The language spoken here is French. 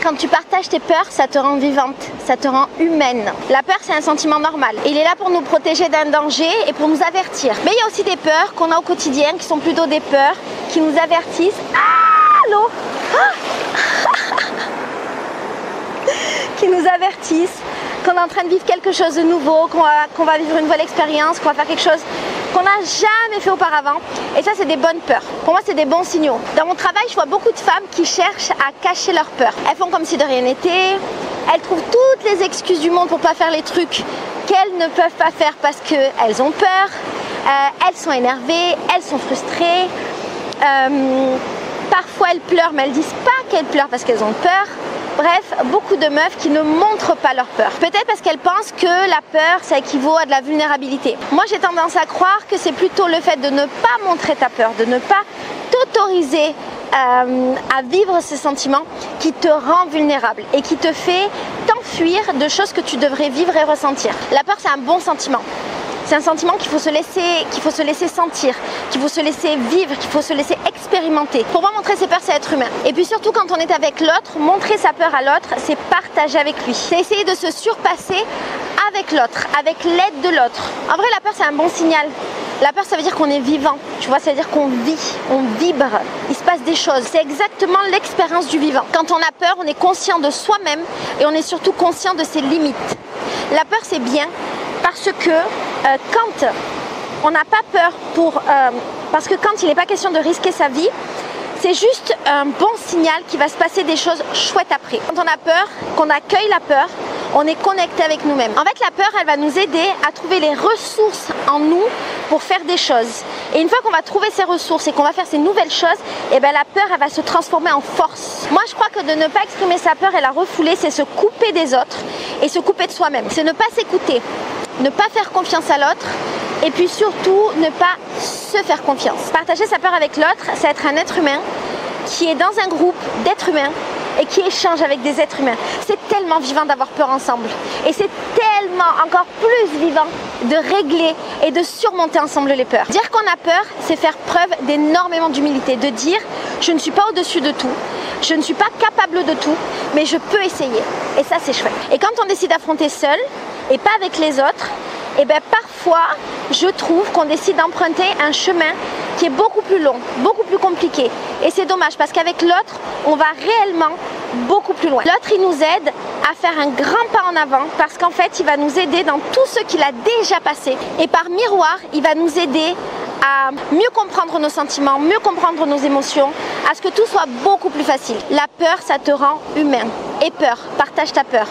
Quand tu partages tes peurs, ça te rend vivante, ça te rend humaine. La peur, c'est un sentiment normal. Il est là pour nous protéger d'un danger et pour nous avertir. Mais il y a aussi des peurs qu'on a au quotidien qui sont plutôt des peurs qui nous avertissent. Ah, l'eau qui nous avertissent qu'on est en train de vivre quelque chose de nouveau, qu'on va vivre une nouvelle expérience, qu'on va faire quelque chose qu'on n'a jamais fait auparavant. Et ça, c'est des bonnes peurs. Pour moi, c'est des bons signaux. Dans mon travail, je vois beaucoup de femmes qui cherchent à cacher leurs peurs. Elles font comme si de rien n'était. Elles trouvent toutes les excuses du monde pour ne pas faire les trucs qu'elles ne peuvent pas faire parce qu'elles ont peur. Elles sont énervées, elles sont frustrées. Parfois, elles pleurent, mais elles ne disent pas qu'elles pleurent parce qu'elles ont peur. Bref, beaucoup de meufs qui ne montrent pas leur peur. Peut-être parce qu'elles pensent que la peur, ça équivaut à de la vulnérabilité. Moi, j'ai tendance à croire que c'est plutôt le fait de ne pas montrer ta peur, de ne pas t'autoriser à vivre ces sentiments qui te rend vulnérable et qui te fait t'enfuir de choses que tu devrais vivre et ressentir. La peur, c'est un bon sentiment. C'est un sentiment qu'il faut se laisser sentir, qu'il faut se laisser vivre, qu'il faut se laisser expérimenter. Pour moi, montrer ses peurs, c'est être humain. Et puis surtout, quand on est avec l'autre, montrer sa peur à l'autre, c'est partager avec lui. C'est essayer de se surpasser avec l'autre, avec l'aide de l'autre. En vrai, la peur, c'est un bon signal. La peur, ça veut dire qu'on est vivant, tu vois, ça veut dire qu'on vit, on vibre, il se passe des choses. C'est exactement l'expérience du vivant. Quand on a peur, on est conscient de soi-même et on est surtout conscient de ses limites. La peur, c'est bien parce que quand on n'a pas peur parce que quand il n'est pas question de risquer sa vie, c'est juste un bon signal qu'il va se passer des choses chouettes après. Quand on a peur, qu'on accueille la peur, on est connecté avec nous-mêmes. En fait, la peur, elle va nous aider à trouver les ressources en nous pour faire des choses. Et une fois qu'on va trouver ces ressources et qu'on va faire ces nouvelles choses, eh ben, la peur, elle va se transformer en force. Moi, je crois que de ne pas exprimer sa peur et la refouler, c'est se couper des autres et se couper de soi-même. C'est ne pas s'écouter, ne pas faire confiance à l'autre et puis surtout ne pas se faire confiance. Partager sa peur avec l'autre, c'est être un être humain qui est dans un groupe d'êtres humains et qui échange avec des êtres humains. C'est tellement vivant d'avoir peur ensemble. Et c'est tellement encore plus vivant de régler et de surmonter ensemble les peurs. Dire qu'on a peur, c'est faire preuve d'énormément d'humilité. De dire, je ne suis pas au-dessus de tout, je ne suis pas capable de tout, mais je peux essayer. Et ça, c'est chouette. Et quand on décide d'affronter seul et pas avec les autres, et bien parfois, je trouve qu'on décide d'emprunter un chemin qui est beaucoup plus long, beaucoup plus compliqué. Et c'est dommage parce qu'avec l'autre, on va réellement beaucoup plus loin. L'autre, il nous aide à faire un grand pas en avant parce qu'en fait, il va nous aider dans tout ce qu'il a déjà passé. Et par miroir, il va nous aider à mieux comprendre nos sentiments, mieux comprendre nos émotions, à ce que tout soit beaucoup plus facile. La peur, ça te rend humain. Et peur, partage ta peur.